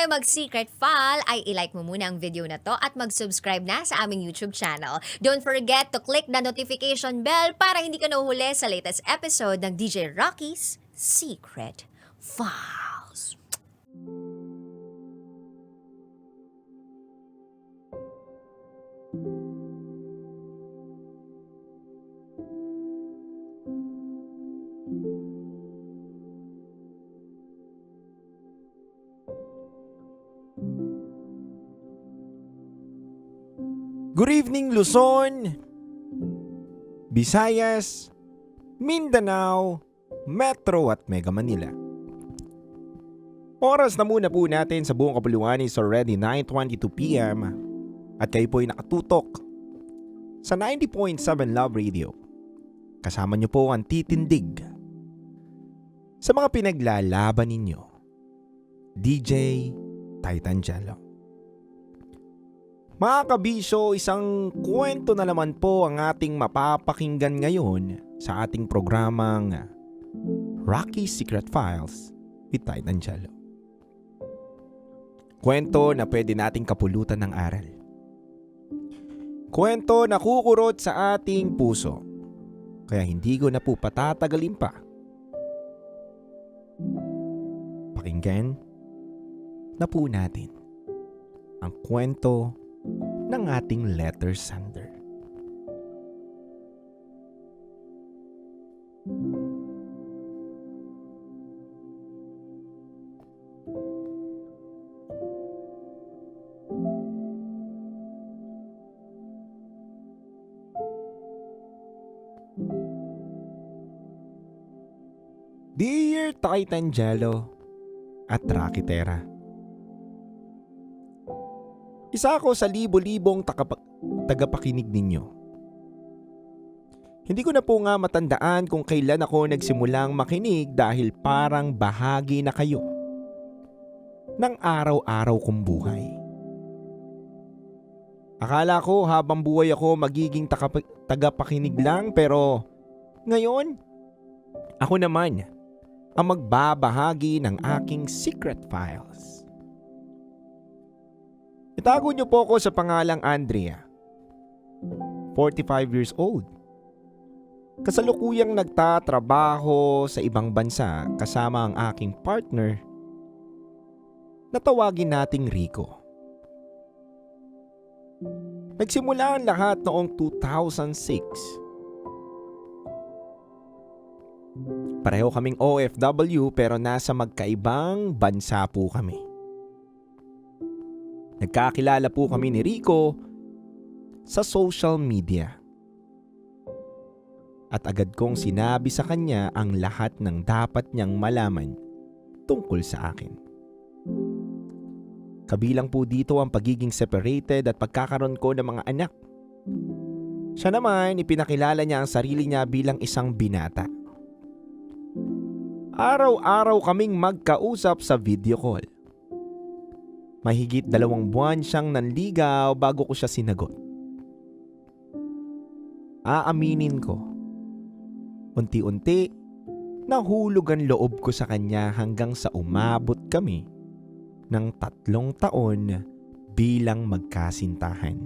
mag-secret file ay ilike mo muna ang video na to at mag-subscribe na sa aming YouTube channel. Don't forget to click the notification bell para hindi ka nahuhuli sa latest episode ng DJ Rocky's Secret Files. Good evening Luzon, Visayas, Mindanao, Metro at Mega Manila. Oras na muna po natin sa buong kapuluan is already 9:22 PM at kayo po ay nakatutok sa 90.7 Love Radio. Kasama niyo po ang titindig sa mga pinaglalaban ninyo, DJ Titangelo. Mga kabisyo, isang kwento na naman po ang ating mapapakinggan ngayon sa ating programang Rocky's Secret Files with Titangelo. Kwento na pwede nating kapulutan ng aral. Kwento na kukurot sa ating puso. Kaya hindi ko na po patatagalin pa. Pakinggan na po natin ang kwento ng ating letter sender. Dear Titangelo at Rakitera, isa ako sa libo-libong tagapakinig ninyo. Hindi ko na po nga matandaan kung kailan ako nagsimulang makinig dahil parang bahagi na kayo ng araw-araw kong buhay. Akala ko habang buhay ako magiging tagapakinig lang, pero ngayon, ako naman ang magbabahagi ng aking secret files. Itago niyo po ako sa pangalang Andrea, 45 years old. Kasalukuyang nagtatrabaho sa ibang bansa kasama ang aking partner na tawagin nating Rico. Nagsimula ang lahat noong 2006. Pareho kaming OFW pero nasa magkaibang bansa po kami. Nagkakilala po kami ni Rico sa social media. At agad kong sinabi sa kanya ang lahat ng dapat niyang malaman tungkol sa akin. Kabilang po dito ang pagiging separated at pagkakaroon ko ng mga anak. Siya naman, ipinakilala niya ang sarili niya bilang isang binata. Araw-araw kaming magkausap sa video call. Mahigit 2 buwan siyang nanligaw bago ko siya sinagot. Aaminin ko, unti-unti nahulog ang loob ko sa kanya hanggang sa umabot kami ng 3 taon bilang magkasintahan.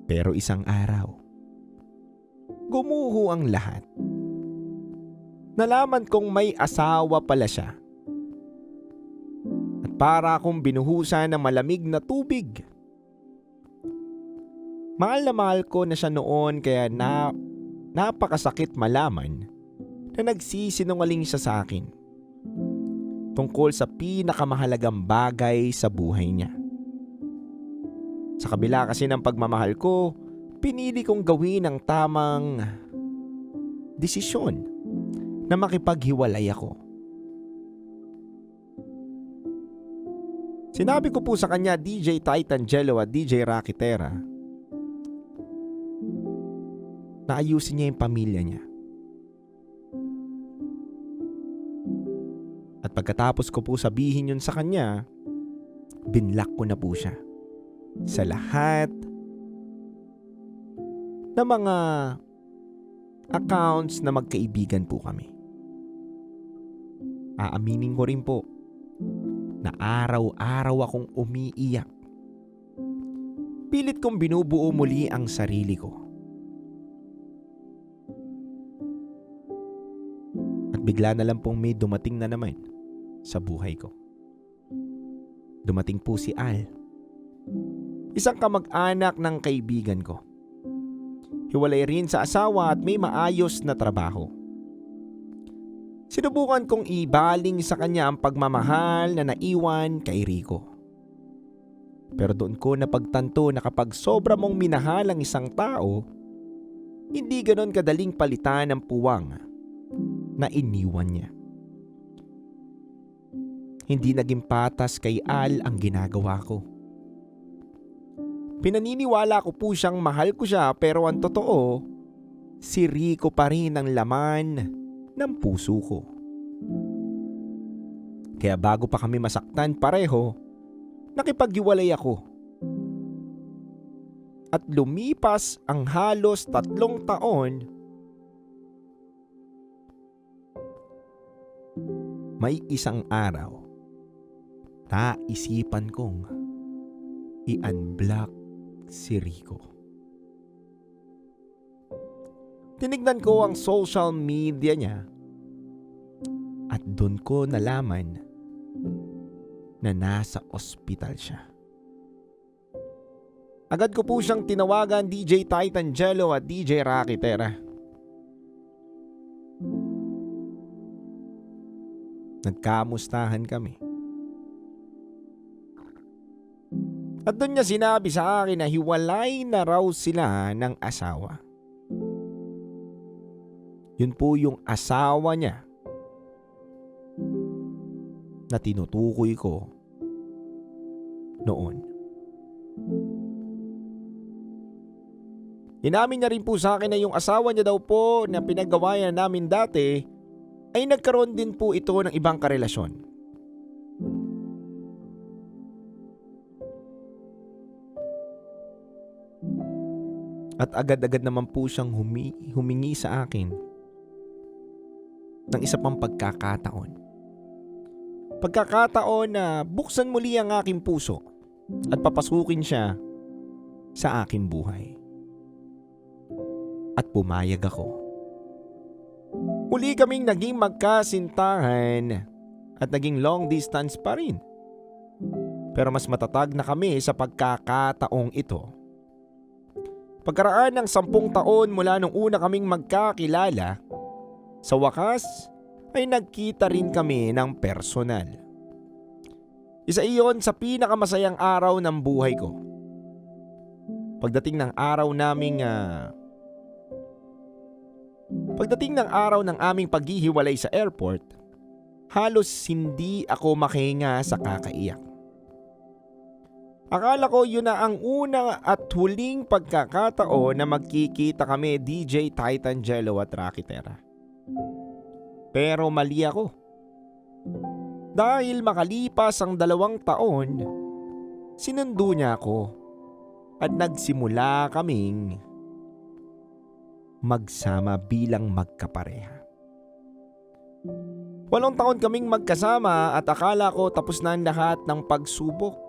Pero isang araw, gumuho ang lahat. Nalaman kong may asawa pala siya. Para akong binuhusan ng malamig na tubig. Mahal na mahal ko na siya noon kaya napakasakit malaman na nagsisinungaling siya sa akin tungkol sa pinakamahalagang bagay sa buhay niya. Sa kabila kasi ng pagmamahal ko, pinili kong gawin ang tamang desisyon na makipaghiwalay ako. Sinabi ko po sa kanya, DJ Titangelo at DJ Rakitera, na ayusin niya yung pamilya niya. At pagkatapos ko po sabihin yun sa kanya, binlock ko na po siya sa lahat ng mga accounts na magkaibigan po kami. Aaminin ko rin po, na araw-araw akong umiiyak. Pilit kong binubuo muli ang sarili ko. At bigla na lang pong may dumating na naman sa buhay ko. Dumating po si Al. Isang kamag-anak ng kaibigan ko. Hiwalay rin sa asawa at may maayos na trabaho. Sinubukan kong ibaling sa kanya ang pagmamahal na naiwan kay Rico. Pero doon ko napagtanto na kapag sobra mong minahal ang isang tao, hindi ganon kadaling palitan ang puwang na iniwan niya. Hindi naging patas kay Al ang ginagawa ko. Pinaniniwala ko po siyang mahal ko siya, pero ang totoo, si Rico pa rin ang laman ng puso ko. Kaya bago pa kami masaktan pareho, nakipaghiwalay ako. At lumipas ang halos 3 taon, may isang araw, naisipan kong i-unblock si Rico. Tinignan ko ang social media niya at doon ko nalaman na nasa ospital siya. Agad ko po siyang tinawagan, DJ Titangelo at DJ Rocky Terra. Nagkamustahan kami. At doon niya sinabi sa akin na hiwalay na raw sila ng asawa. Yun po yung asawa niya na tinutukoy ko noon. Inamin niya rin po sa akin na yung asawa niya daw po na pinagawayan namin dati ay nagkaroon din po ito ng ibang karelasyon. At agad-agad naman po siyang humingi sa akin ng isa pang pagkakataon. Pagkakataon na buksan muli ang aking puso at papasukin siya sa aking buhay. At pumayag ako. Muli kaming naging magkasintahan at naging long distance pa rin. Pero mas matatag na kami sa pagkakataong ito. Pagkaraan ng 10 taon mula nung una kaming magkakilala, sa wakas ay nagkita rin kami ng personal. Isa iyon sa pinakamasayang araw ng buhay ko. Pagdating ng araw ng aming paghihiwalay sa airport, halos hindi ako makahinga sa kakaiyak. Akala ko yun na ang una at huling pagkakataon na magkikita kami, DJ Titangelo at Rocky Terra. Pero mali ako. Dahil makalipas ang 2 taon, sinundo niya ako at nagsimula kaming magsama bilang magkapareha. 8 taon kaming magkasama at akala ko tapos na ang lahat ng pagsubok.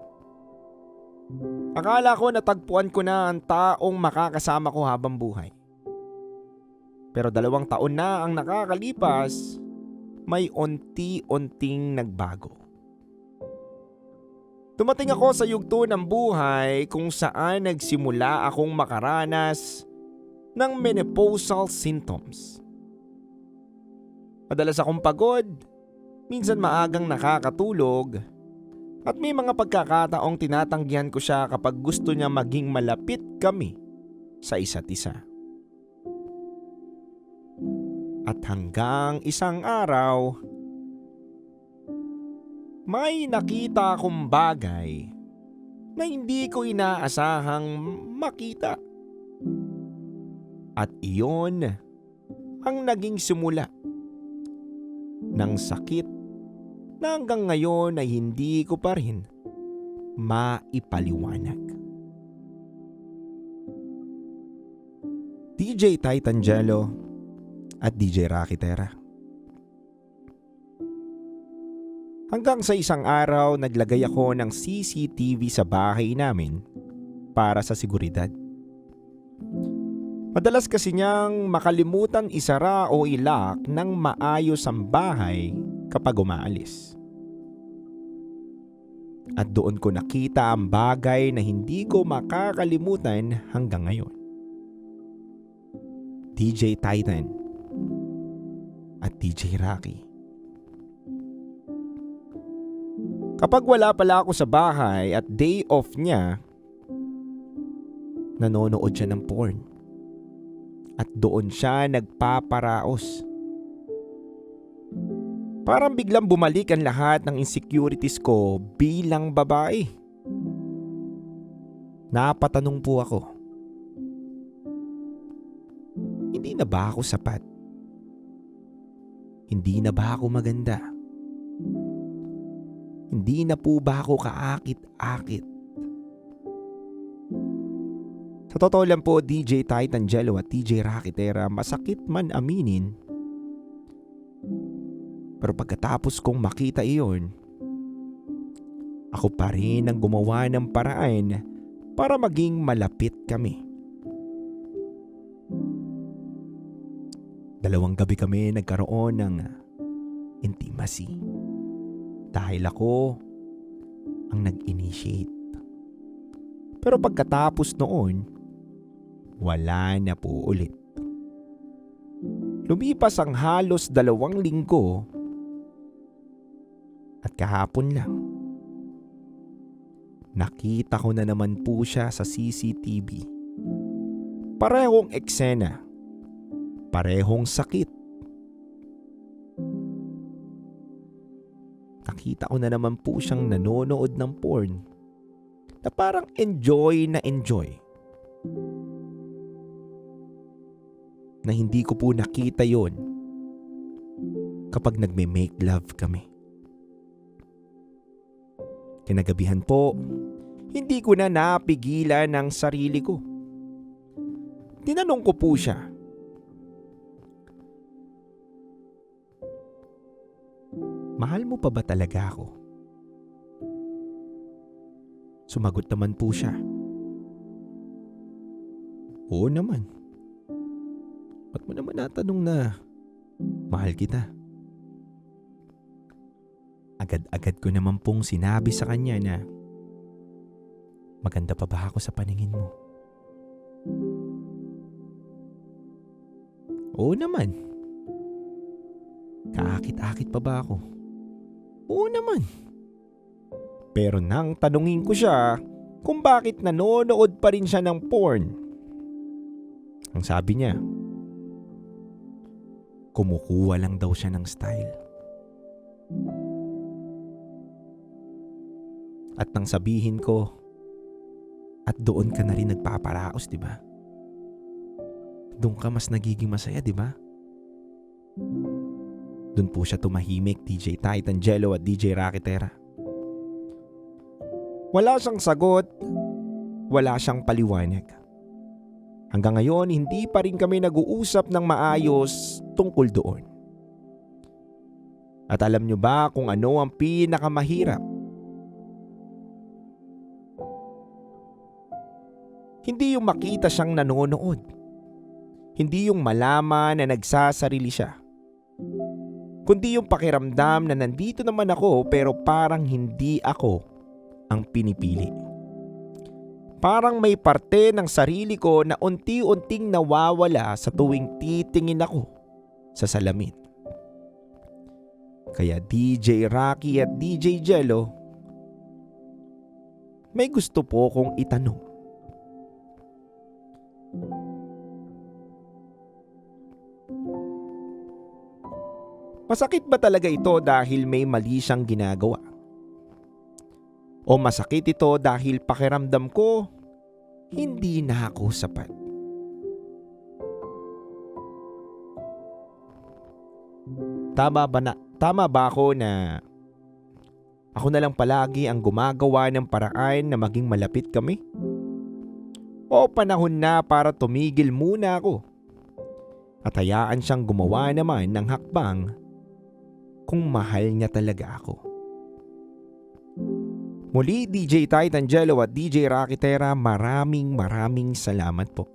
Akala ko natagpuan ko na ang taong makakasama ko habang buhay. Pero 2 taon na ang nakakalipas, may unti-unting nagbago. Dumating ako sa yugto ng buhay kung saan nagsimula akong makaranas ng menopausal symptoms. Madalas akong pagod, minsan maagang nakakatulog, at may mga pagkakataong tinatanggihan ko siya kapag gusto niya maging malapit kami sa isa't isa. At hanggang isang araw, may nakita akong bagay na hindi ko inaasahang makita. At iyon ang naging simula ng sakit na hanggang ngayon ay hindi ko pa rin maipaliwanag. DJ Titangelo at DJ Rocky Terra. Hanggang sa isang araw naglagay ako ng CCTV sa bahay namin para sa seguridad. Madalas kasi niyang makalimutan isara o ilak ng maayos ang bahay kapag umaalis. At doon ko nakita ang bagay na hindi ko makakalimutan hanggang ngayon. DJ Titan at DJ Rocky. Kapag wala pala ako sa bahay at day off niya, nanonood siya ng porn. At doon siya nagpaparaos. Parang biglang bumalik ang lahat ng insecurities ko bilang babae. Napatanong po ako. Hindi na ba ako sapat? Hindi na ba ako maganda? Hindi na po ba ako kaakit-akit? Sa totoo lang po, DJ Titan Jello at DJ Rakitera, masakit man aminin. Pero pagkatapos kong makita iyon, ako pa rin ang gumawa ng paraan para maging malapit kami. 2 gabi kami nagkaroon ng intimacy. Dahil ako ang nag-initiate. Pero pagkatapos noon, wala na po ulit. Lumipas ang halos 2 linggo at kahapon lang, nakita ko na naman po siya sa CCTV. Parehong eksena, parehong sakit. Nakita ko na naman po siyang nanonood ng porn na parang enjoy na enjoy. Na hindi ko po nakita yon kapag nagme-make love kami. Kinagabihan po, hindi ko na napigilan ang sarili ko. Tinanong ko po siya, mahal mo pa ba talaga ako? Sumagot naman po siya, oo naman. Ba't mo naman natanong na mahal kita? Agad-agad ko naman pong sinabi sa kanya na maganda pa ba ako sa paningin mo? Oo naman. Kaakit-akit pa ba ako? Oo naman. Pero nang tanungin ko siya kung bakit nanonood pa rin siya ng porn, ang sabi niya, kumukuha lang daw siya ng style. At nang sabihin ko, at doon ka na rin nagpaparaos, di ba? Doon ka mas nagiging masaya, di ba? Doon po siya tumahimik, DJ Titan Jello at DJ Rakitera. Wala siyang sagot, wala siyang paliwanag. Hanggang ngayon, hindi pa rin kami nag-uusap ng maayos tungkol doon. At alam nyo ba kung ano ang pinakamahirap? Hindi yung makita siyang nanonood. Hindi yung malaman na nagsasarili siya. Kundi yung pakiramdam na nandito naman ako pero parang hindi ako ang pinipili. Parang may parte ng sarili ko na unti-unting nawawala sa tuwing titingin ako sa salamin. Kaya DJ Rocky at DJ Jello, may gusto po kong itanong. Masakit ba talaga ito dahil may mali siyang ginagawa? O masakit ito dahil pakiramdam ko, hindi na ako sapat? Tama ba ako na ako na lang palagi ang gumagawa ng paraan na maging malapit kami? O panahon na para tumigil muna ako at hayaan siyang gumawa naman ng hakbang kung mahal niya talaga ako? Muli, DJ Titangelo at DJ Rocky Terra, maraming salamat po.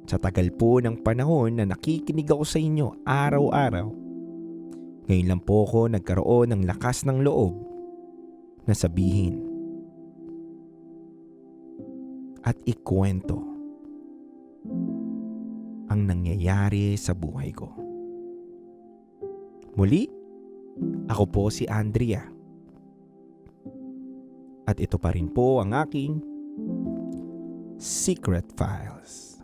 Sa tagal po ng panahon na nakikinig ako sa inyo araw-araw, ngayon lang po ako nagkaroon ng lakas ng loob na sabihin at ikwento ang nangyayari sa buhay ko. Muli, ako po si Andrea. At ito pa rin po ang aking Secret Files.